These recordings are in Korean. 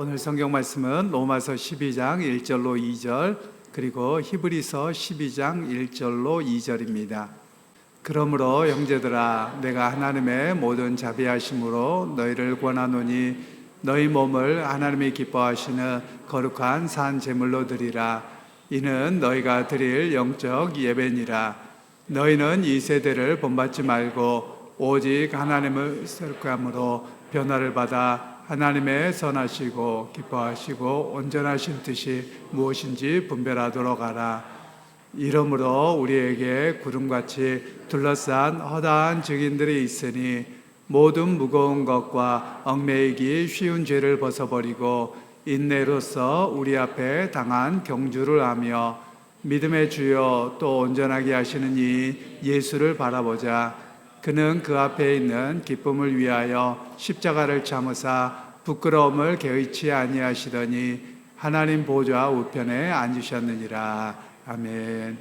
오늘 성경 말씀은 로마서 12장 1절로 2절 그리고 히브리서 12장 1절로 2절입니다. 그러므로 형제들아 내가 하나님의 모든 자비하심으로 너희를 권하노니 너희 몸을 하나님이 기뻐하시는 거룩한 산 제물로 드리라. 이는 너희가 드릴 영적 예배니라. 너희는 이 세대를 본받지 말고 오직 하나님을 생각함으로 변화를 받아 하나님의 선하시고 기뻐하시고 온전하신 뜻이 무엇인지 분별하도록 하라. 이러므로 우리에게 구름같이 둘러싼 허다한 증인들이 있으니 모든 무거운 것과 얽매이기 쉬운 죄를 벗어버리고 인내로서 우리 앞에 당한 경주를 하며 믿음의 주여 또 온전하게 하시는 이 예수를 바라보자. 그는 그 앞에 있는 기쁨을 위하여 십자가를 참으사 부끄러움을 개의치 아니하시더니 하나님 보좌 우편에 앉으셨느니라. 아멘.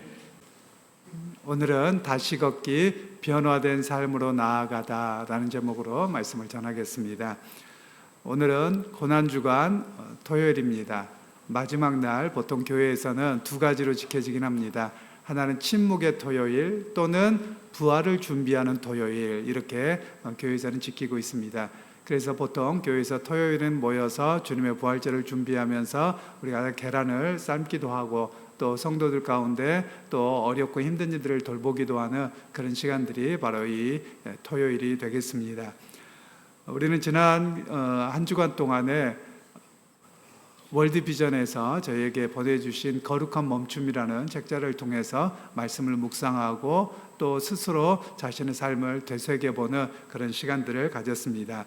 오늘은 다시 걷기 변화된 삶으로 나아가다라는 제목으로 말씀을 전하겠습니다. 오늘은 고난주간 토요일입니다. 마지막 날 보통 교회에서는 두 가지로 지켜지긴 합니다. 하나는 침묵의 토요일 또는 부활을 준비하는 토요일, 이렇게 교회에서는 지키고 있습니다. 그래서 보통 교회에서 토요일은 모여서 주님의 부활절을 준비하면서 우리가 계란을 삶기도 하고 또 성도들 가운데 또 어렵고 힘든 이들을 돌보기도 하는 그런 시간들이 바로 이 토요일이 되겠습니다. 우리는 지난 한 주간 동안에 월드비전에서 저희에게 보내주신 거룩한 멈춤이라는 책자를 통해서 말씀을 묵상하고 또 스스로 자신의 삶을 되새겨보는 그런 시간들을 가졌습니다.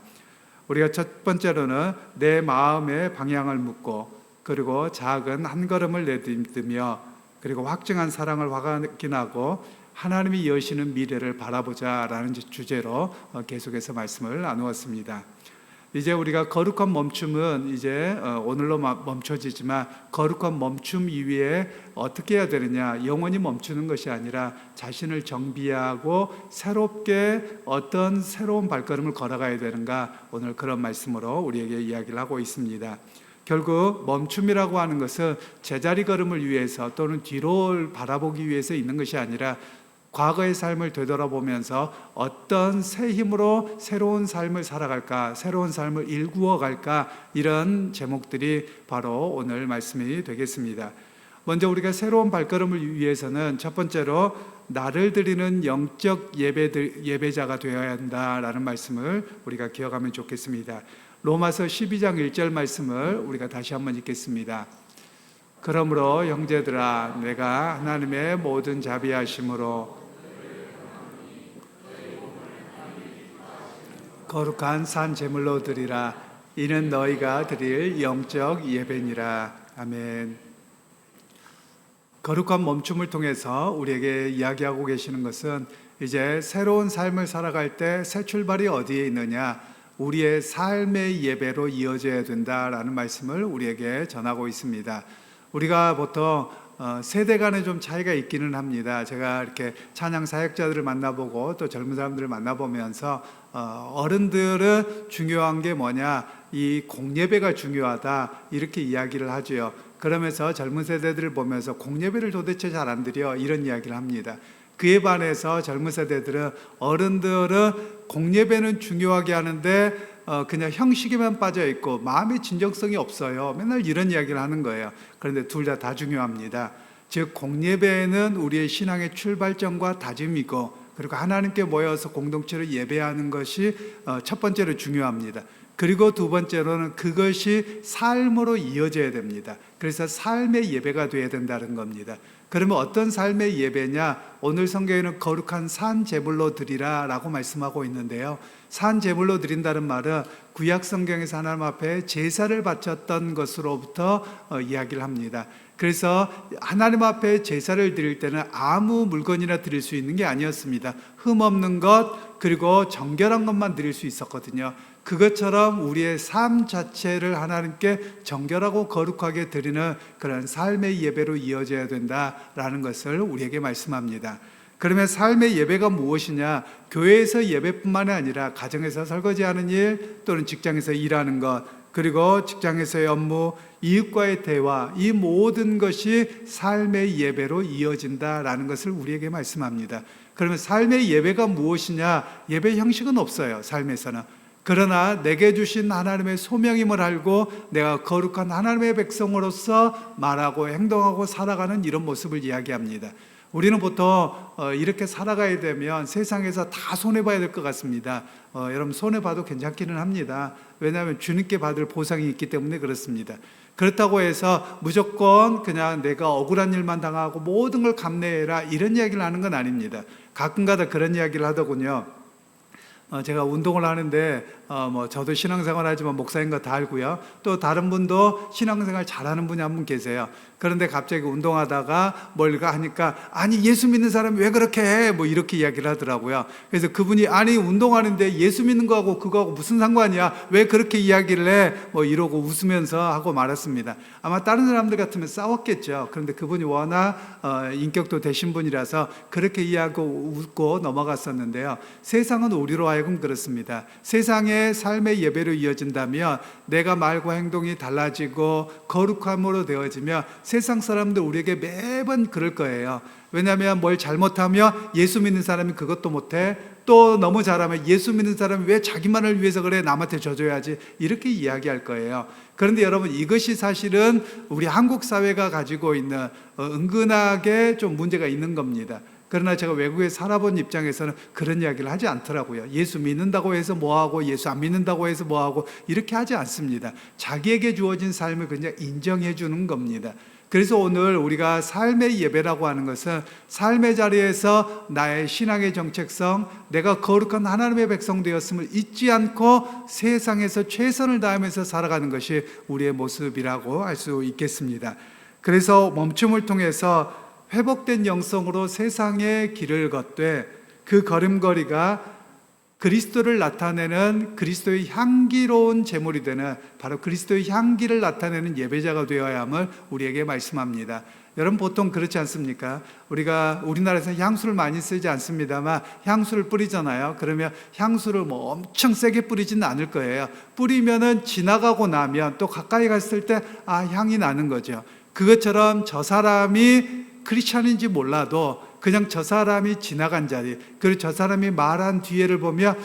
우리가 첫 번째로는 내 마음의 방향을 묻고 그리고 작은 한 걸음을 내딛으며 그리고 확증한 사랑을 확인하고 하나님이 여시는 미래를 바라보자라는 주제로 계속해서 말씀을 나누었습니다. 이제 우리가 거룩한 멈춤은 이제 오늘로 멈춰지지만 거룩한 멈춤 이후에 어떻게 해야 되느냐, 영원히 멈추는 것이 아니라 자신을 정비하고 새롭게 어떤 새로운 발걸음을 걸어가야 되는가, 오늘 그런 말씀으로 우리에게 이야기를 하고 있습니다. 결국 멈춤이라고 하는 것은 제자리 걸음을 위해서 또는 뒤로 바라보기 위해서 있는 것이 아니라 과거의 삶을 되돌아보면서 어떤 새 힘으로 새로운 삶을 살아갈까, 새로운 삶을 일구어 갈까, 이런 제목들이 바로 오늘 말씀이 되겠습니다. 먼저 우리가 새로운 발걸음을 위해서는 첫 번째로 나를 드리는 영적 예배자가 되어야 한다라는 말씀을 우리가 기억하면 좋겠습니다. 로마서 12장 1절 말씀을 우리가 다시 한번 읽겠습니다. 그러므로 형제들아 내가 하나님의 모든 자비하심으로 거룩한 산 제물로 드리라. 이는 너희가 드릴 영적 예배니라. 아멘. 거룩한 멈춤을 통해서 우리에게 이야기하고 계시는 것은 이제 새로운 삶을 살아갈 때 새 출발이 어디에 있느냐, 우리의 삶의 예배로 이어져야 된다라는 말씀을 우리에게 전하고 있습니다. 우리가 보통 세대 간에 좀 차이가 있기는 합니다. 제가 이렇게 찬양 사역자들을 만나보고 또 젊은 사람들을 만나보면서 어른들은 중요한 게 뭐냐, 이 공예배가 중요하다, 이렇게 이야기를 하죠. 그러면서 젊은 세대들을 보면서 공예배를 도대체 잘 안 드려, 이런 이야기를 합니다. 그에 반해서 젊은 세대들은 어른들은 공예배는 중요하게 하는데 그냥 형식에만 빠져 있고 마음의 진정성이 없어요. 맨날 이런 이야기를 하는 거예요. 그런데 둘 다 중요합니다. 즉 공예배는 우리의 신앙의 출발점과 다짐이고 그리고 하나님께 모여서 공동체로 예배하는 것이 첫 번째로 중요합니다. 그리고 두 번째로는 그것이 삶으로 이어져야 됩니다. 그래서 삶의 예배가 되어야 된다는 겁니다. 그러면 어떤 삶의 예배냐? 오늘 성경에는 거룩한 산 제물로 드리라 라고 말씀하고 있는데요, 산 제물로 드린다는 말은 구약 성경에서 하나님 앞에 제사를 바쳤던 것으로부터 이야기를 합니다. 그래서 하나님 앞에 제사를 드릴 때는 아무 물건이나 드릴 수 있는 게 아니었습니다. 흠 없는 것 그리고 정결한 것만 드릴 수 있었거든요. 그것처럼 우리의 삶 자체를 하나님께 정결하고 거룩하게 드리는 그런 삶의 예배로 이어져야 된다라는 것을 우리에게 말씀합니다. 그러면 삶의 예배가 무엇이냐? 교회에서 예배뿐만이 아니라 가정에서 설거지하는 일 또는 직장에서 일하는 것, 그리고 직장에서의 업무, 이웃과의 대화, 이 모든 것이 삶의 예배로 이어진다라는 것을 우리에게 말씀합니다. 그러면 삶의 예배가 무엇이냐? 예배 형식은 없어요, 삶에서는. 그러나 내게 주신 하나님의 소명임을 알고 내가 거룩한 하나님의 백성으로서 말하고 행동하고 살아가는 이런 모습을 이야기합니다. 우리는 보통 이렇게 살아가야 되면 세상에서 다 손해봐야 될 것 같습니다. 여러분, 손해봐도 괜찮기는 합니다. 왜냐하면 주님께 받을 보상이 있기 때문에 그렇습니다. 그렇다고 해서 무조건 그냥 내가 억울한 일만 당하고 모든 걸 감내해라, 이런 이야기를 하는 건 아닙니다. 가끔가다 그런 이야기를 하더군요. 제가 운동을 하는데 저도 신앙생활 하지만 목사인 거 다 알고요. 또 다른 분도 신앙생활 잘하는 분이 한 분 계세요. 그런데 갑자기 운동하다가 뭘가 하니까, 아니 예수 믿는 사람이 왜 그렇게 해? 이렇게 이야기를 하더라고요. 그래서 그분이, 아니 운동하는데 예수 믿는 거하고 그거하고 무슨 상관이야? 왜 그렇게 이야기를 해? 이러고 웃으면서 하고 말았습니다. 아마 다른 사람들 같으면 싸웠겠죠. 그런데 그분이 워낙 인격도 되신 분이라서 그렇게 이야기하고 웃고 넘어갔었는데요. 세상은 우리로 하여금 그렇습니다. 세상의 삶의 예배로 이어진다면 내가 말과 행동이 달라지고 거룩함으로 되어지며 세상 사람들 우리에게 매번 그럴 거예요. 왜냐하면 뭘 잘못하면 예수 믿는 사람이 그것도 못해, 또 너무 잘하면 예수 믿는 사람이 왜 자기만을 위해서 그래, 남한테 져줘야지, 이렇게 이야기할 거예요. 그런데 여러분, 이것이 사실은 우리 한국 사회가 가지고 있는 은근하게 좀 문제가 있는 겁니다. 그러나 제가 외국에 살아본 입장에서는 그런 이야기를 하지 않더라고요. 예수 믿는다고 해서 뭐하고 예수 안 믿는다고 해서 뭐하고 이렇게 하지 않습니다. 자기에게 주어진 삶을 그냥 인정해 주는 겁니다. 그래서 오늘 우리가 삶의 예배라고 하는 것은 삶의 자리에서 나의 신앙의 정체성, 내가 거룩한 하나님의 백성 되었음을 잊지 않고 세상에서 최선을 다하면서 살아가는 것이 우리의 모습이라고 할 수 있겠습니다. 그래서 멈춤을 통해서 회복된 영성으로 세상의 길을 걷되 그 걸음걸이가 그리스도를 나타내는 그리스도의 향기로운 제물이 되는 바로 그리스도의 향기를 나타내는 예배자가 되어야 함을 우리에게 말씀합니다. 여러분, 보통 그렇지 않습니까? 우리가 우리나라에서 향수를 많이 쓰지 않습니다만 향수를 뿌리잖아요. 그러면 향수를 엄청 세게 뿌리지는 않을 거예요. 뿌리면은 지나가고 나면 또 가까이 갔을 때 향이 나는 거죠. 그것처럼 저 사람이 크리스찬인지 몰라도 그냥 저 사람이 지나간 자리, 그리고 저 사람이 말한 뒤에를 보면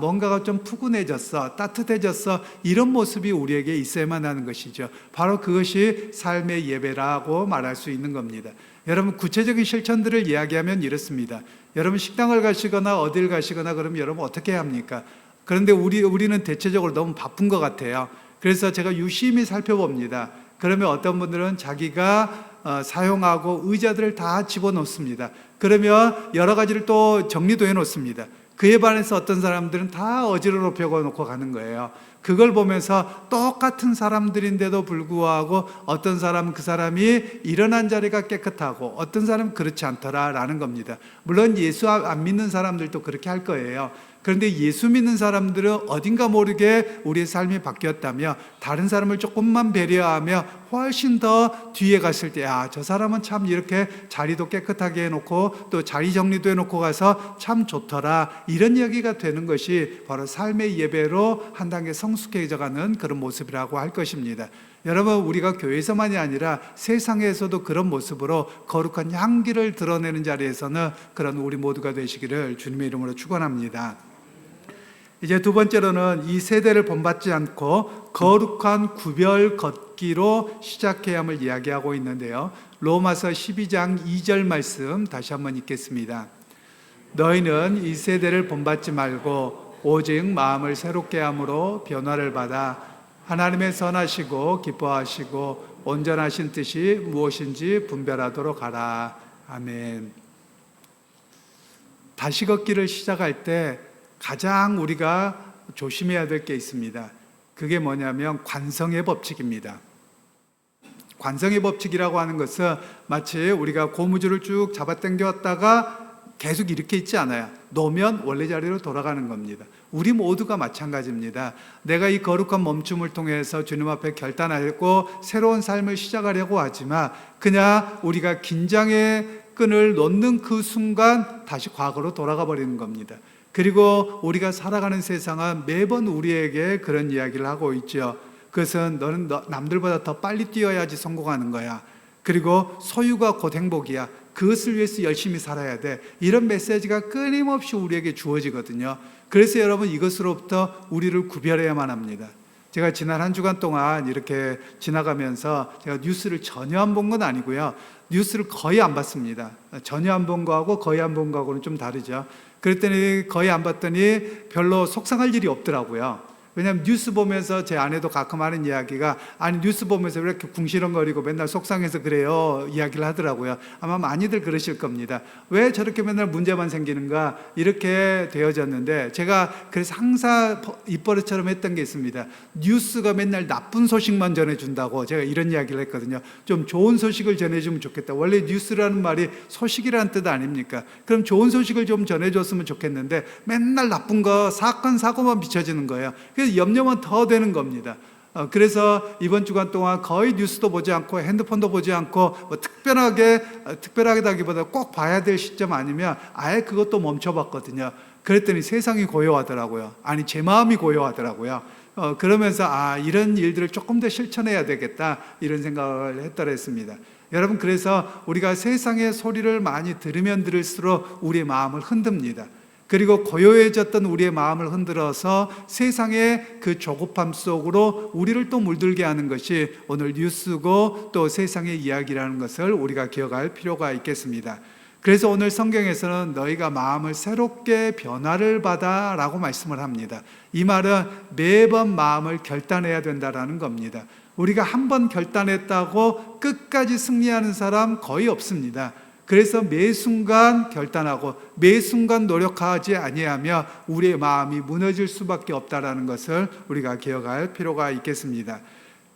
뭔가가 좀 푸근해졌어, 따뜻해졌어, 이런 모습이 우리에게 있어야만 하는 것이죠. 바로 그것이 삶의 예배라고 말할 수 있는 겁니다. 여러분, 구체적인 실천들을 이야기하면 이렇습니다. 여러분, 식당을 가시거나 어딜 가시거나 그러면 여러분 어떻게 해야 합니까? 그런데 우리는 대체적으로 너무 바쁜 것 같아요. 그래서 제가 유심히 살펴봅니다. 그러면 어떤 분들은 자기가 사용하고 의자들을 다 집어넣습니다. 그러면 여러 가지를 또 정리도 해놓습니다. 그에 반해서 어떤 사람들은 다 어지러워 펴놓고 가는 거예요. 그걸 보면서 똑같은 사람들인데도 불구하고 어떤 사람은 그 사람이 일어난 자리가 깨끗하고 어떤 사람은 그렇지 않더라라는 겁니다. 물론 예수 안 믿는 사람들도 그렇게 할 거예요. 그런데 예수 믿는 사람들은 어딘가 모르게 우리의 삶이 바뀌었다며 다른 사람을 조금만 배려하며 훨씬 더 뒤에 갔을 때 저 사람은 참 이렇게 자리도 깨끗하게 해놓고 또 자리 정리도 해놓고 가서 참 좋더라, 이런 이야기가 되는 것이 바로 삶의 예배로 한 단계 성숙해져가는 그런 모습이라고 할 것입니다. 여러분, 우리가 교회에서만이 아니라 세상에서도 그런 모습으로 거룩한 향기를 드러내는 자리에서는 그런 우리 모두가 되시기를 주님의 이름으로 축원합니다. 이제 두 번째로는 이 세대를 본받지 않고 거룩한 구별 걷기로 시작해야 함을 이야기하고 있는데요. 로마서 12장 2절 말씀 다시 한번 읽겠습니다. 너희는 이 세대를 본받지 말고 오직 마음을 새롭게 함으로 변화를 받아 하나님의 선하시고 기뻐하시고 온전하신 뜻이 무엇인지 분별하도록 하라. 아멘. 다시 걷기를 시작할 때 가장 우리가 조심해야 될 게 있습니다. 그게 뭐냐면 관성의 법칙입니다. 관성의 법칙이라고 하는 것은 마치 우리가 고무줄을 쭉 잡아당겼다가 계속 이렇게 있지 않아요. 놓으면 원래 자리로 돌아가는 겁니다. 우리 모두가 마찬가지입니다. 내가 이 거룩한 멈춤을 통해서 주님 앞에 결단하고 새로운 삶을 시작하려고 하지만 그냥 우리가 긴장의 끈을 놓는 그 순간 다시 과거로 돌아가 버리는 겁니다. 그리고 우리가 살아가는 세상은 매번 우리에게 그런 이야기를 하고 있죠. 그것은 너는 남들보다 더 빨리 뛰어야지 성공하는 거야. 그리고 소유가 곧 행복이야. 그것을 위해서 열심히 살아야 돼. 이런 메시지가 끊임없이 우리에게 주어지거든요. 그래서 여러분, 이것으로부터 우리를 구별해야만 합니다. 제가 지난 한 주간 동안 이렇게 지나가면서 제가 뉴스를 전혀 안 본 건 아니고요. 뉴스를 거의 안 봤습니다. 전혀 안 본 거하고 거의 안 본 거하고는 좀 다르죠. 그랬더니 거의 안 봤더니 별로 속상할 일이 없더라고요. 왜냐하면 뉴스 보면서 제 아내도 가끔 하는 이야기가, 아니 뉴스 보면서 왜 이렇게 궁시렁거리고 맨날 속상해서 그래요 이야기를 하더라고요. 아마 많이들 그러실 겁니다. 왜 저렇게 맨날 문제만 생기는가 이렇게 되어졌는데, 제가 그래서 항상 입버릇처럼 했던 게 있습니다. 뉴스가 맨날 나쁜 소식만 전해준다고 제가 이런 이야기를 했거든요. 좀 좋은 소식을 전해주면 좋겠다. 원래 뉴스라는 말이 소식이라는 뜻 아닙니까? 그럼 좋은 소식을 좀 전해줬으면 좋겠는데 맨날 나쁜 거, 사건 사고만 비춰지는 거예요. 염려만 더 되는 겁니다. 그래서 이번 주간 동안 거의 뉴스도 보지 않고 핸드폰도 보지 않고 뭐 특별하게다기보다 꼭 봐야 될 시점 아니면 아예 그것도 멈춰봤거든요. 그랬더니 세상이 고요하더라고요. 아니 제 마음이 고요하더라고요. 그러면서 이런 일들을 조금 더 실천해야 되겠다 이런 생각을 했더랬습니다. 여러분, 그래서 우리가 세상의 소리를 많이 들으면 들을수록 우리의 마음을 흔듭니다. 그리고 고요해졌던 우리의 마음을 흔들어서 세상의 그 조급함 속으로 우리를 또 물들게 하는 것이 오늘 뉴스고 또 세상의 이야기라는 것을 우리가 기억할 필요가 있겠습니다. 그래서 오늘 성경에서는 너희가 마음을 새롭게 변화를 받아 라고 말씀을 합니다. 이 말은 매번 마음을 결단해야 된다라는 겁니다. 우리가 한번 결단했다고 끝까지 승리하는 사람 거의 없습니다. 그래서 매 순간 결단하고 매 순간 노력하지 아니하며 우리의 마음이 무너질 수밖에 없다라는 것을 우리가 기억할 필요가 있겠습니다.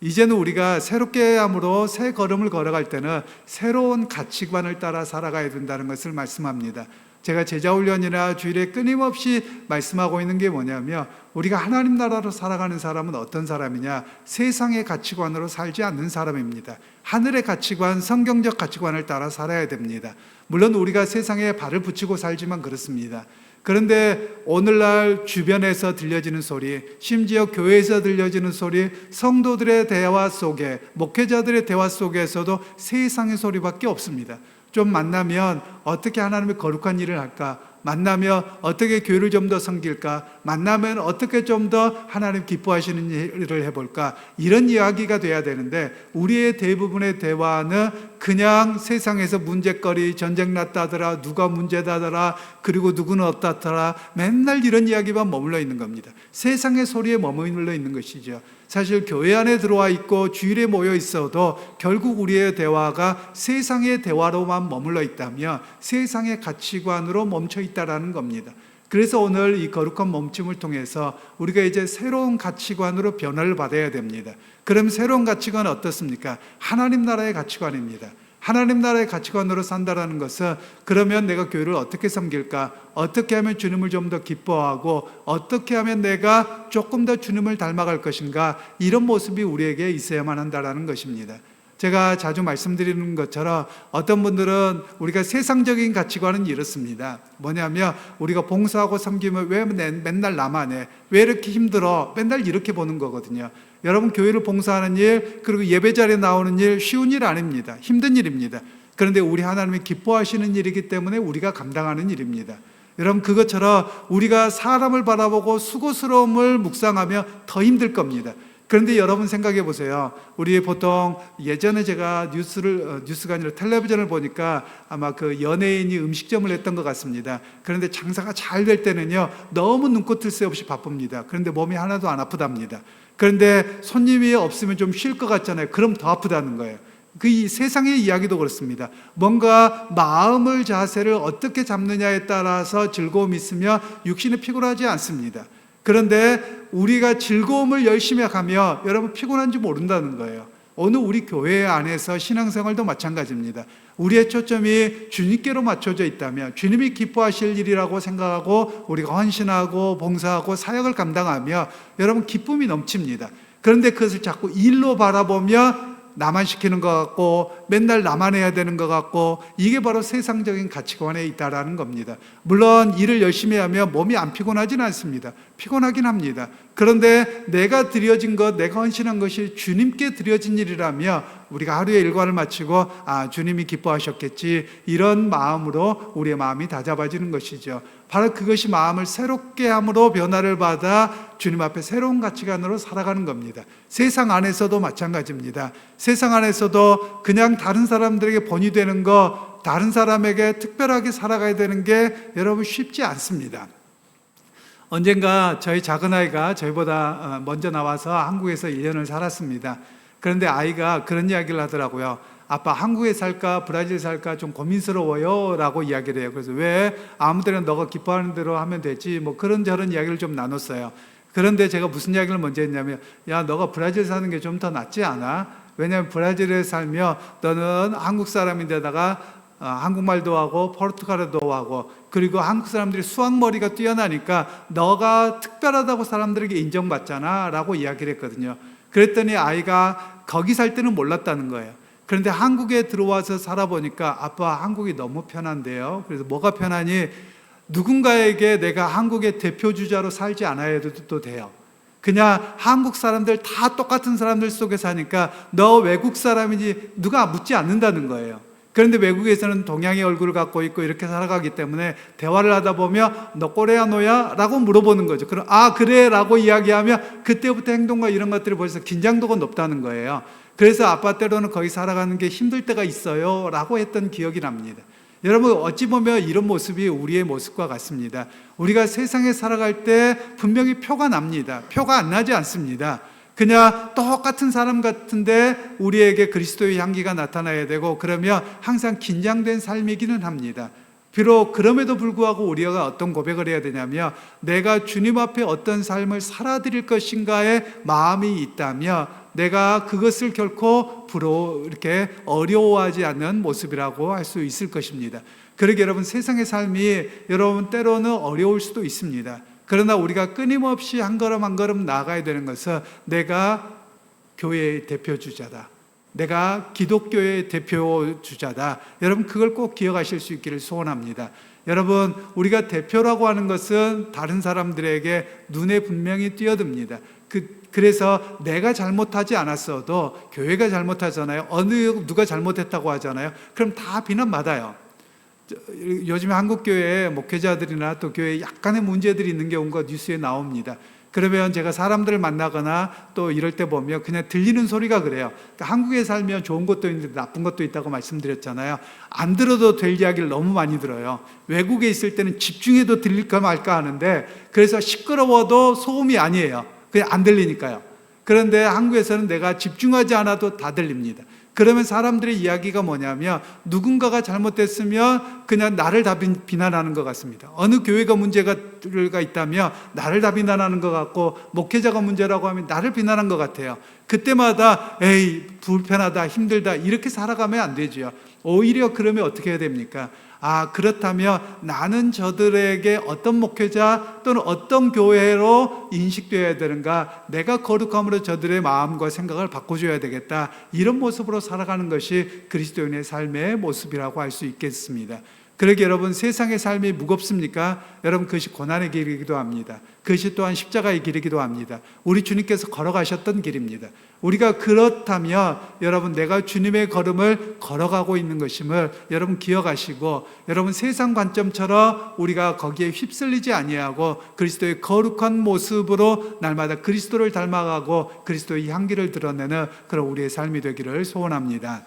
이제는 우리가 새롭게 함으로 새 걸음을 걸어갈 때는 새로운 가치관을 따라 살아가야 된다는 것을 말씀합니다. 제가 제자훈련이나 주일에 끊임없이 말씀하고 있는 게 뭐냐면, 우리가 하나님 나라로 살아가는 사람은 어떤 사람이냐? 세상의 가치관으로 살지 않는 사람입니다. 하늘의 가치관, 성경적 가치관을 따라 살아야 됩니다. 물론 우리가 세상에 발을 붙이고 살지만 그렇습니다. 그런데 오늘날 주변에서 들려지는 소리, 심지어 교회에서 들려지는 소리, 성도들의 대화 속에, 목회자들의 대화 속에서도 세상의 소리밖에 없습니다. 좀 만나면 어떻게 하나님의 거룩한 일을 할까? 만나면 어떻게 교회를 좀 더 섬길까? 만나면 어떻게 좀 더 하나님 기뻐하시는 일을 해볼까? 이런 이야기가 돼야 되는데, 우리의 대부분의 대화는 그냥 세상에서 문제거리, 전쟁 났다더라, 누가 문제다더라, 그리고 누구는 어떻다더라, 맨날 이런 이야기만 머물러 있는 겁니다. 세상의 소리에 머물러 있는 것이죠. 사실 교회 안에 들어와 있고 주일에 모여 있어도 결국 우리의 대화가 세상의 대화로만 머물러 있다면 세상의 가치관으로 멈춰 있다라는 겁니다. 그래서 오늘 이 거룩한 멈춤을 통해서 우리가 이제 새로운 가치관으로 변화를 받아야 됩니다. 그럼 새로운 가치관은 어떻습니까? 하나님 나라의 가치관입니다. 하나님 나라의 가치관으로 산다라는 것은, 그러면 내가 교회를 어떻게 섬길까? 어떻게 하면 주님을 좀 더 기뻐하고 어떻게 하면 내가 조금 더 주님을 닮아갈 것인가? 이런 모습이 우리에게 있어야만 한다라는 것입니다. 제가 자주 말씀드리는 것처럼 어떤 분들은 우리가 세상적인 가치관은 이렇습니다. 뭐냐면 우리가 봉사하고 섬기면 왜 맨날 나만 해? 왜 이렇게 힘들어? 맨날 이렇게 보는 거거든요. 여러분, 교회를 봉사하는 일, 그리고 예배 자리에 나오는 일 쉬운 일 아닙니다. 힘든 일입니다. 그런데 우리 하나님이 기뻐하시는 일이기 때문에 우리가 감당하는 일입니다. 여러분, 그것처럼 우리가 사람을 바라보고 수고스러움을 묵상하며 더 힘들 겁니다. 그런데 여러분 생각해 보세요. 우리 보통 예전에 제가 뉴스가 아니라 텔레비전을 보니까 아마 그 연예인이 음식점을 했던 것 같습니다. 그런데 장사가 잘 될 때는요, 너무 눈꽃을 새 없이 바쁩니다. 그런데 몸이 하나도 안 아프답니다. 그런데 손님이 없으면 좀 쉴 것 같잖아요. 그럼 더 아프다는 거예요. 이 세상의 이야기도 그렇습니다. 뭔가 마음을, 자세를 어떻게 잡느냐에 따라서 즐거움이 있으며 육신이 피곤하지 않습니다. 그런데 우리가 즐거움을 열심히 가며 여러분 피곤한지 모른다는 거예요. 오늘 우리 교회 안에서 신앙생활도 마찬가지입니다. 우리의 초점이 주님께로 맞춰져 있다면, 주님이 기뻐하실 일이라고 생각하고 우리가 헌신하고 봉사하고 사역을 감당하며 여러분 기쁨이 넘칩니다. 그런데 그것을 자꾸 일로 바라보며 나만 시키는 것 같고 맨날 나만 해야 되는 것 같고, 이게 바로 세상적인 가치관에 있다라는 겁니다. 물론 일을 열심히 하면 몸이 안 피곤하지는 않습니다. 피곤하긴 합니다. 그런데 내가 드려진 것, 내가 헌신한 것이 주님께 드려진 일이라며 우리가 하루의 일과를 마치고 주님이 기뻐하셨겠지, 이런 마음으로 우리의 마음이 다잡아지는 것이죠. 바로 그것이 마음을 새롭게 함으로 변화를 받아 주님 앞에 새로운 가치관으로 살아가는 겁니다. 세상 안에서도 마찬가지입니다. 세상 안에서도 그냥 다른 사람들에게 본이 되는 거, 다른 사람에게 특별하게 살아가야 되는 게 여러분 쉽지 않습니다. 언젠가 저희 작은아이가 저희보다 먼저 나와서 한국에서 1년을 살았습니다. 그런데 아이가 그런 이야기를 하더라고요. 아빠, 한국에 살까 브라질 살까 좀 고민스러워요 라고 이야기를 해요. 그래서 왜, 아무 데나 너가 기뻐하는 대로 하면 되지, 뭐 그런저런 이야기를 좀 나눴어요. 그런데 제가 무슨 이야기를 먼저 했냐면, 야, 너가 브라질 사는 게 좀 더 낫지 않아? 왜냐하면 브라질에 살면 너는 한국 사람인데다가 한국말도 하고 포르투갈어도 하고, 그리고 한국 사람들이 수학머리가 뛰어나니까 너가 특별하다고 사람들에게 인정받잖아 라고 이야기를 했거든요. 그랬더니 아이가 거기 살 때는 몰랐다는 거예요. 그런데 한국에 들어와서 살아보니까, 아빠, 한국이 너무 편한데요. 그래서 뭐가 편하니? 누군가에게 내가 한국의 대표주자로 살지 않아야 해도 돼요. 그냥 한국 사람들 다 똑같은 사람들 속에 사니까 너 외국 사람이지 누가 묻지 않는다는 거예요. 그런데 외국에서는 동양의 얼굴을 갖고 있고 이렇게 살아가기 때문에 대화를 하다 보면 너 코레아노야? 라고 물어보는 거죠. 그럼 그래 라고 이야기하면 그때부터 행동과 이런 것들이 벌써 긴장도가 높다는 거예요. 그래서 아빠 때로는 거기 살아가는 게 힘들 때가 있어요 라고 했던 기억이 납니다. 여러분, 어찌 보면 이런 모습이 우리의 모습과 같습니다. 우리가 세상에 살아갈 때 분명히 표가 납니다. 표가 안 나지 않습니다. 그냥 똑같은 사람 같은데 우리에게 그리스도의 향기가 나타나야 되고, 그러면 항상 긴장된 삶이기는 합니다. 비록 그럼에도 불구하고 우리가 어떤 고백을 해야 되냐면, 내가 주님 앞에 어떤 삶을 살아드릴 것인가에 마음이 있다면 내가 그것을 결코 이렇게 어려워하지 않는 모습이라고 할 수 있을 것입니다. 그러게 여러분, 세상의 삶이 여러분 때로는 어려울 수도 있습니다. 그러나 우리가 끊임없이 한 걸음 한 걸음 나아가야 되는 것은, 내가 교회의 대표주자다, 내가 기독교의 대표주자다. 여러분, 그걸 꼭 기억하실 수 있기를 소원합니다. 여러분, 우리가 대표라고 하는 것은 다른 사람들에게 눈에 분명히 띄어듭니다. 그래서 내가 잘못하지 않았어도 교회가 잘못하잖아요. 누가 잘못했다고 하잖아요. 그럼 다 비난받아요. 요즘 한국교회에 목회자들이나 또 교회에 약간의 문제들이 있는 경우가 뉴스에 나옵니다. 그러면 제가 사람들을 만나거나 또 이럴 때 보면 그냥 들리는 소리가 그래요. 그러니까 한국에 살면 좋은 것도 있는데 나쁜 것도 있다고 말씀드렸잖아요. 안 들어도 될 이야기를 너무 많이 들어요. 외국에 있을 때는 집중해도 들릴까 말까 하는데, 그래서 시끄러워도 소음이 아니에요. 그냥 안 들리니까요. 그런데 한국에서는 내가 집중하지 않아도 다 들립니다. 그러면 사람들의 이야기가 뭐냐면, 누군가가 잘못됐으면 그냥 나를 다 비난하는 것 같습니다. 어느 교회가 문제가 있다면 나를 다 비난하는 것 같고, 목회자가 문제라고 하면 나를 비난한 것 같아요. 그때마다 에이, 불편하다, 힘들다, 이렇게 살아가면 안 되죠. 오히려 그러면 어떻게 해야 됩니까? 그렇다면 나는 저들에게 어떤 목회자 또는 어떤 교회로 인식되어야 되는가, 내가 거룩함으로 저들의 마음과 생각을 바꿔줘야 되겠다, 이런 모습으로 살아가는 것이 그리스도인의 삶의 모습이라고 할 수 있겠습니다. 그러게 여러분, 세상의 삶이 무겁습니까? 여러분, 그것이 고난의 길이기도 합니다. 그것이 또한 십자가의 길이기도 합니다. 우리 주님께서 걸어가셨던 길입니다. 우리가 그렇다면 여러분, 내가 주님의 걸음을 걸어가고 있는 것임을 여러분 기억하시고, 여러분 세상 관점처럼 우리가 거기에 휩쓸리지 아니하고 그리스도의 거룩한 모습으로 날마다 그리스도를 닮아가고 그리스도의 향기를 드러내는 그런 우리의 삶이 되기를 소원합니다.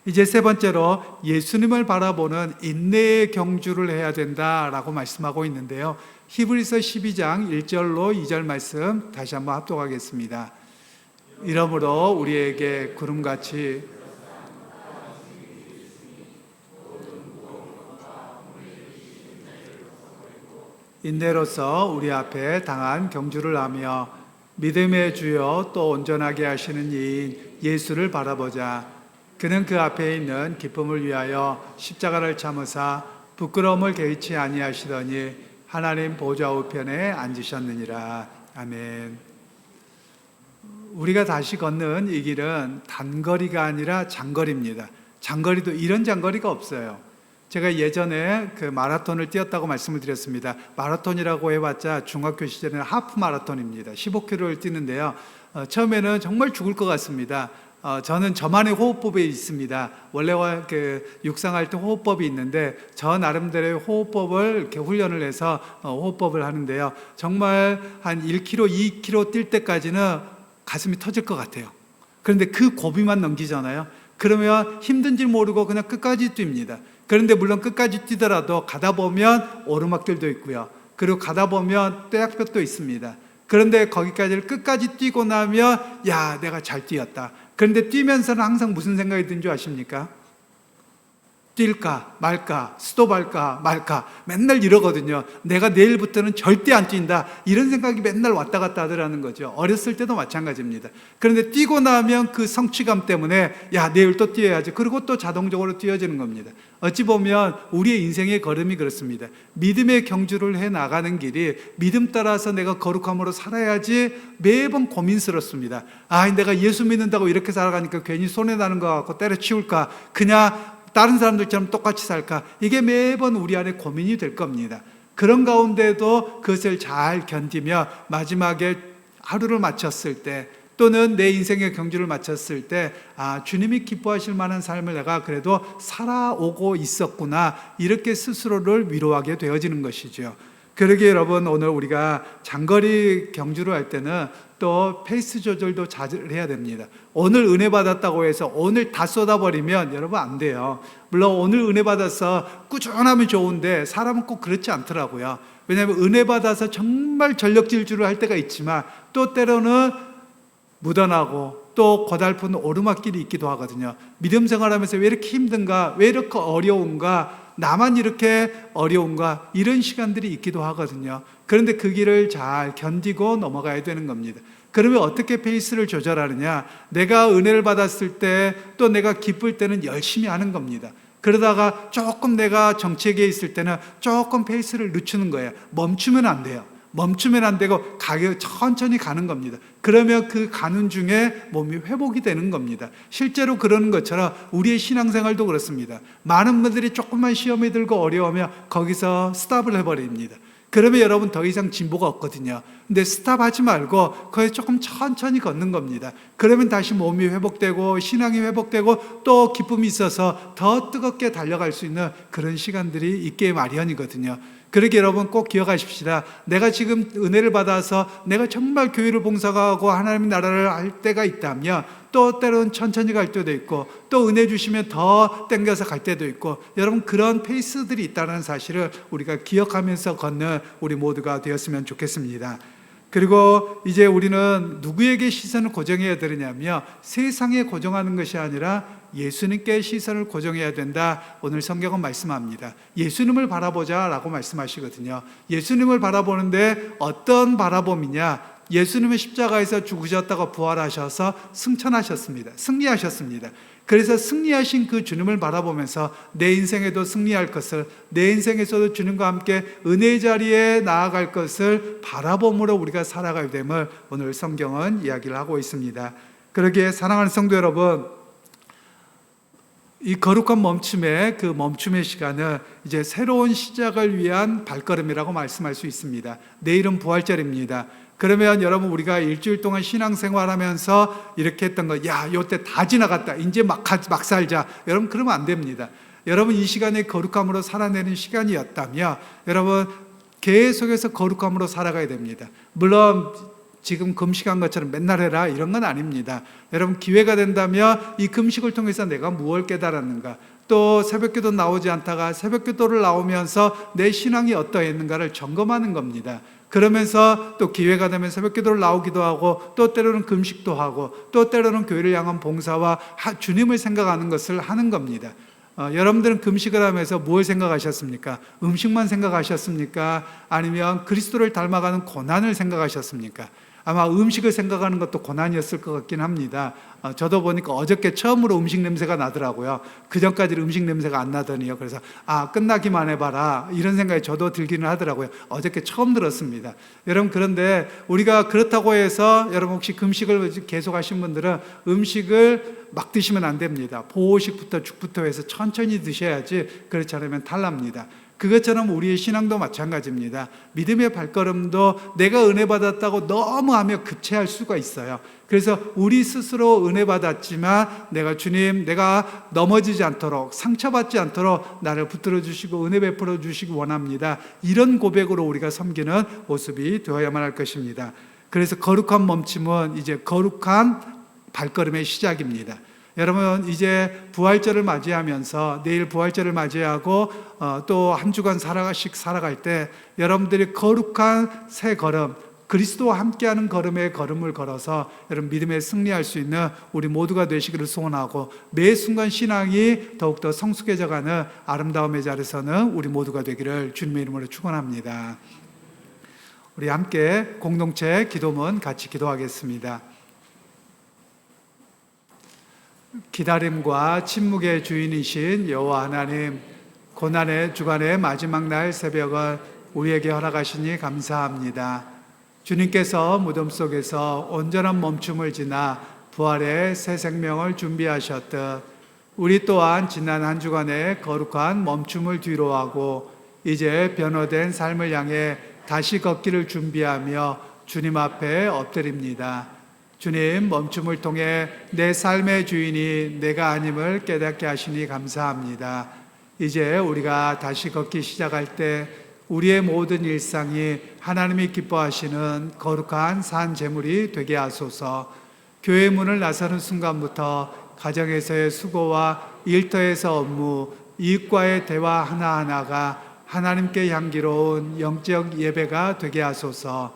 이제 세 번째로 예수님을 바라보는 인내의 경주를 해야 된다라고 말씀하고 있는데요. 히브리서 12장 1절로 2절 말씀 다시 한번 합독하겠습니다. 이러므로 우리에게 구름같이 인내로서 우리 앞에 당한 경주를 하며 믿음의 주여 또 온전하게 하시는 이인 예수를 바라보자. 그는 그 앞에 있는 기쁨을 위하여 십자가를 참으사 부끄러움을 개의치 아니하시더니 하나님 보좌 우편에 앉으셨느니라. 아멘. 우리가 다시 걷는 이 길은 단거리가 아니라 장거리입니다. 장거리도 이런 장거리가 없어요. 제가 예전에 그 마라톤을 뛰었다고 말씀을 드렸습니다. 마라톤이라고 해봤자 중학교 시절에는 하프 마라톤입니다. 15km를 뛰는데요. 처음에는 정말 죽을 것 같습니다. 저는 저만의 호흡법이 있습니다. 원래 그 육상할 때 호흡법이 있는데 저 나름대로의 호흡법을 이렇게 훈련을 해서 호흡법을 하는데요. 정말 한 1km, 2km 뛸 때까지는 가슴이 터질 것 같아요. 그런데 그 고비만 넘기잖아요. 그러면 힘든 줄 모르고 그냥 끝까지 뜁니다. 그런데 물론 끝까지 뛰더라도 가다 보면 오르막길도 있고요. 그리고 가다 보면 떼약볕도 있습니다. 그런데 거기까지를 끝까지 뛰고 나면 야, 내가 잘 뛰었다. 그런데 뛰면서는 항상 무슨 생각이 든 줄 아십니까? 뛸까 말까 스톱할까 말까 맨날 이러거든요. 내가 내일부터는 절대 안 뛴다, 이런 생각이 맨날 왔다 갔다 하더라는 거죠. 어렸을 때도 마찬가지입니다. 그런데 뛰고 나면 그 성취감 때문에 야, 내일 또 뛰어야지, 그리고 또 자동적으로 뛰어지는 겁니다. 어찌 보면 우리의 인생의 걸음이 그렇습니다. 믿음의 경주를 해나가는 길이 믿음 따라서 내가 거룩함으로 살아야지 매번 고민스럽습니다. 아, 내가 예수 믿는다고 이렇게 살아가니까 괜히 손해나는 것 같고 때려치울까, 그냥 다른 사람들처럼 똑같이 살까, 이게 매번 우리 안에 고민이 될 겁니다. 그런 가운데도 그것을 잘 견디며 마지막에 하루를 마쳤을 때, 또는 내 인생의 경주를 마쳤을 때, 아, 주님이 기뻐하실 만한 삶을 내가 그래도 살아오고 있었구나, 이렇게 스스로를 위로하게 되어지는 것이죠. 그러기에 여러분, 오늘 우리가 장거리 경주를 할 때는 또 페이스 조절도 잘 해야 됩니다. 오늘 은혜 받았다고 해서 오늘 다 쏟아버리면 여러분 안 돼요. 물론 오늘 은혜 받아서 꾸준하면 좋은데 사람은 꼭 그렇지 않더라고요. 왜냐하면 은혜 받아서 정말 전력 질주를 할 때가 있지만 또 때로는 묻어나고 또 고달픈 오르막길이 있기도 하거든요. 믿음 생활하면서 왜 이렇게 힘든가, 왜 이렇게 어려운가, 나만 이렇게 어려운가, 이런 시간들이 있기도 하거든요. 그런데 그 길을 잘 견디고 넘어가야 되는 겁니다. 그러면 어떻게 페이스를 조절하느냐? 내가 은혜를 받았을 때, 또 내가 기쁠 때는 열심히 하는 겁니다. 그러다가 조금 내가 정체기에 있을 때는 조금 페이스를 늦추는 거예요. 멈추면 안 돼요. 멈추면 안 되고 천천히 가는 겁니다. 그러면 그 가는 중에 몸이 회복이 되는 겁니다. 실제로 그러는 것처럼 우리의 신앙생활도 그렇습니다. 많은 분들이 조금만 시험에 들고 어려우면 거기서 스탑을 해버립니다. 그러면 여러분 더 이상 진보가 없거든요. 근데 스탑하지 말고 거기서 조금 천천히 걷는 겁니다. 그러면 다시 몸이 회복되고 신앙이 회복되고 또 기쁨이 있어서 더 뜨겁게 달려갈 수 있는 그런 시간들이 있게 마련이거든요. 그러게 여러분 꼭 기억하십시다. 내가 지금 은혜를 받아서 내가 정말 교회를 봉사하고 하나님의 나라를 할 때가 있다면 또 때로는 천천히 갈 때도 있고 또 은혜 주시면 더 땡겨서 갈 때도 있고, 여러분 그런 페이스들이 있다는 사실을 우리가 기억하면서 걷는 우리 모두가 되었으면 좋겠습니다. 그리고 이제 우리는 누구에게 시선을 고정해야 되느냐면 세상에 고정하는 것이 아니라 예수님께 시선을 고정해야 된다. 오늘 성경은 말씀합니다. 예수님을 바라보자 라고 말씀하시거든요. 예수님을 바라보는데 어떤 바라봄이냐? 예수님의 십자가에서 죽으셨다가 부활하셔서 승천하셨습니다. 승리하셨습니다. 그래서 승리하신 그 주님을 바라보면서 내 인생에도 승리할 것을, 내 인생에서도 주님과 함께 은혜의 자리에 나아갈 것을 바라봄으로 우리가 살아가야 됨을 오늘 성경은 이야기를 하고 있습니다. 그러기에 사랑하는 성도 여러분, 이 거룩한 멈춤의 그 멈춤의 시간은 이제 새로운 시작을 위한 발걸음이라고 말씀할 수 있습니다. 내일은 부활절입니다. 그러면 여러분 우리가 일주일 동안 신앙생활하면서 이렇게 했던 거, 야, 요때 다 지나갔다, 이제 막 살자, 여러분 그러면 안 됩니다. 여러분 이 시간에 거룩함으로 살아내는 시간이었다면 여러분 계속해서 거룩함으로 살아가야 됩니다. 물론 지금 금식한 것처럼 맨날 해라 이런 건 아닙니다. 여러분 기회가 된다면 이 금식을 통해서 내가 무엇을 깨달았는가, 또 새벽기도 나오지 않다가 새벽기도를 나오면서 내 신앙이 어떠했는가를 점검하는 겁니다. 그러면서 또 기회가 되면 새벽기도를 나오기도 하고 또 때로는 금식도 하고 또 때로는 교회를 향한 봉사와 주님을 생각하는 것을 하는 겁니다. 여러분들은 금식을 하면서 무엇을 생각하셨습니까? 음식만 생각하셨습니까? 아니면 그리스도를 닮아가는 고난을 생각하셨습니까? 아마 음식을 생각하는 것도 고난이었을 것 같긴 합니다. 저도 보니까 어저께 처음으로 음식 냄새가 나더라고요. 그전까지는 음식 냄새가 안 나더니요. 그래서 끝나기만 해봐라 이런 생각이 저도 들기는 하더라고요. 어저께 처음 들었습니다. 여러분, 그런데 우리가 그렇다고 해서 여러분 혹시 금식을 계속 하신 분들은 음식을 막 드시면 안 됩니다. 보호식부터 죽부터 해서 천천히 드셔야지, 그렇지 않으면 탈납니다. 그것처럼 우리의 신앙도 마찬가지입니다. 믿음의 발걸음도 내가 은혜 받았다고 너무 하며 급체할 수가 있어요. 그래서 우리 스스로 은혜 받았지만 내가 넘어지지 않도록, 상처받지 않도록 나를 붙들어 주시고 은혜 베풀어 주시기 원합니다. 이런 고백으로 우리가 섬기는 모습이 되어야만 할 것입니다. 그래서 거룩한 멈춤은 이제 거룩한 발걸음의 시작입니다. 여러분, 이제 부활절을 맞이하면서 내일 부활절을 맞이하고 또 한 주간 살아갈 때 여러분들이 거룩한 새 걸음, 그리스도와 함께하는 걸음을 걸어서 여러분 믿음에 승리할 수 있는 우리 모두가 되시기를 소원하고, 매 순간 신앙이 더욱더 성숙해져가는 아름다움의 자리에 서는 우리 모두가 되기를 주님의 이름으로 축원합니다. 우리 함께 공동체 기도문 같이 기도하겠습니다. 기다림과 침묵의 주인이신 여호와 하나님, 고난의 주간의 마지막 날 새벽을 우리에게 허락하시니 감사합니다. 주님께서 무덤 속에서 온전한 멈춤을 지나 부활의 새 생명을 준비하셨듯 우리 또한 지난 한 주간의 거룩한 멈춤을 뒤로하고 이제 변화된 삶을 향해 다시 걷기를 준비하며 주님 앞에 엎드립니다. 주님, 멈춤을 통해 내 삶의 주인이 내가 아님을 깨닫게 하시니 감사합니다. 이제 우리가 다시 걷기 시작할 때 우리의 모든 일상이 하나님이 기뻐하시는 거룩한 산 제물이 되게 하소서. 교회 문을 나서는 순간부터 가정에서의 수고와 일터에서 업무, 이웃과의 대화 하나하나가 하나님께 향기로운 영적 예배가 되게 하소서.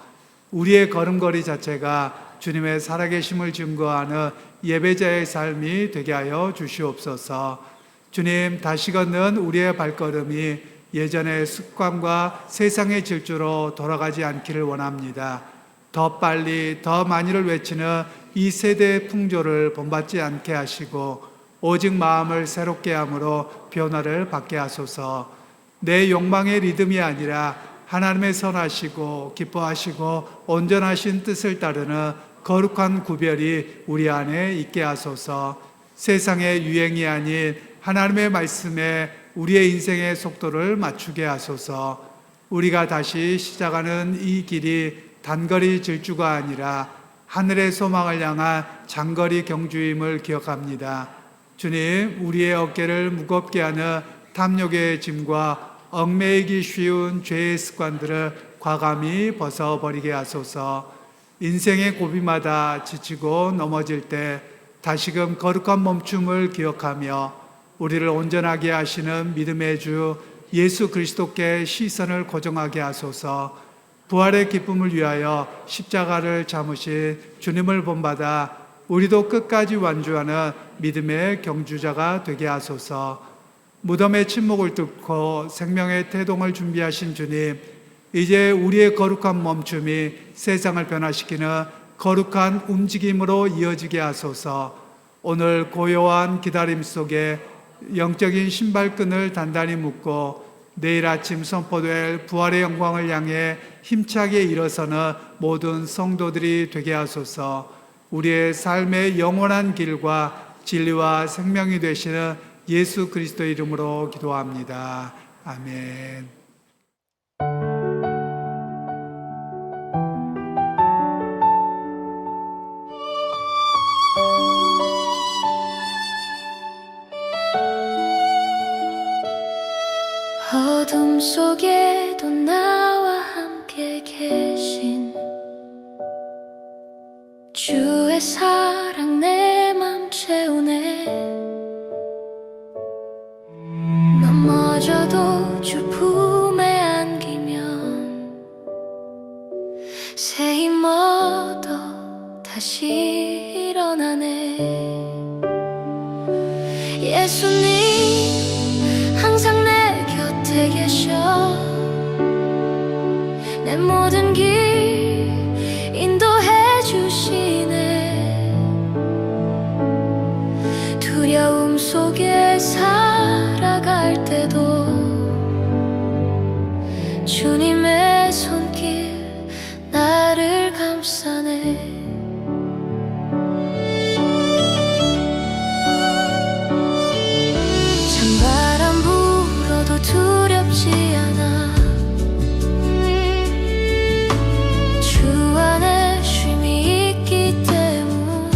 우리의 걸음걸이 자체가 주님의 살아계심을 증거하는 예배자의 삶이 되게 하여 주시옵소서. 주님, 다시 걷는 우리의 발걸음이 예전의 습관과 세상의 질주로 돌아가지 않기를 원합니다. 더 빨리 더 많이를 외치는 이 세대의 풍조를 본받지 않게 하시고 오직 마음을 새롭게 함으로 변화를 받게 하소서. 내 욕망의 리듬이 아니라 하나님의 선하시고 기뻐하시고 온전하신 뜻을 따르는 거룩한 구별이 우리 안에 있게 하소서. 세상의 유행이 아닌 하나님의 말씀에 우리의 인생의 속도를 맞추게 하소서. 우리가 다시 시작하는 이 길이 단거리 질주가 아니라 하늘의 소망을 향한 장거리 경주임을 기억합니다. 주님, 우리의 어깨를 무겁게 하는 탐욕의 짐과 얽매이기 쉬운 죄의 습관들을 과감히 벗어버리게 하소서. 인생의 고비마다 지치고 넘어질 때 다시금 거룩한 멈춤을 기억하며 우리를 온전하게 하시는 믿음의 주 예수 그리스도께 시선을 고정하게 하소서. 부활의 기쁨을 위하여 십자가를 참으신 주님을 본받아 우리도 끝까지 완주하는 믿음의 경주자가 되게 하소서. 무덤의 침묵을 뚫고 생명의 태동을 준비하신 주님, 이제 우리의 거룩한 멈춤이 세상을 변화시키는 거룩한 움직임으로 이어지게 하소서. 오늘 고요한 기다림 속에 영적인 신발끈을 단단히 묶고 내일 아침 선포될 부활의 영광을 향해 힘차게 일어서는 모든 성도들이 되게 하소서. 우리의 삶의 영원한 길과 진리와 생명이 되시는 예수 그리스도의 이름으로 기도합니다. 아멘. 어둠 속에도 나와 함께 계신 주의 사랑 내 맘 채우네. 넘어져도 주 품에 안기면 새 힘 얻어 다시 일어나네. 예수님 항상 내 곁에 계셔. 내 모든 길 인도해 속에 살아갈 때도 주님의 손길 나를 감싸네. 찬바람 불어도 두렵지 않아. 주 안에 쉼이 있기 때문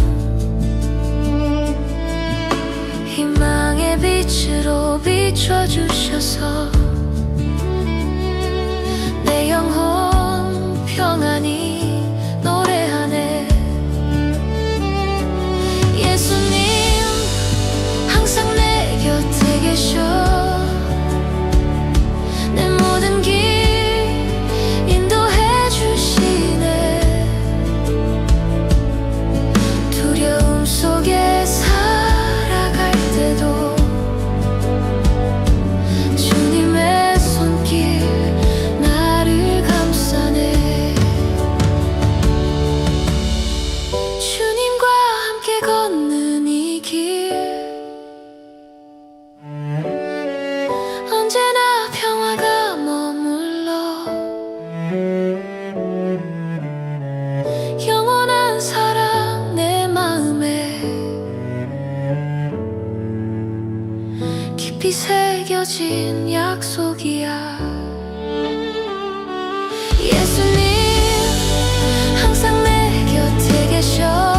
희망의 빛으로 비춰주셔서 내 영혼 평안히 노래하네. 예수님 항상 내 곁에 계셔. 내 모든 길 인도해 주시네. 두려움 속에 살아갈 때도 주님의 손길 나를 감싸네. 주님과 함께 걷는 이 길 언제나 평화가 머물러. 영원한 사랑 내 마음에 깊이 새겨진 약속이야. 예수님 항상 내 곁에 계셔.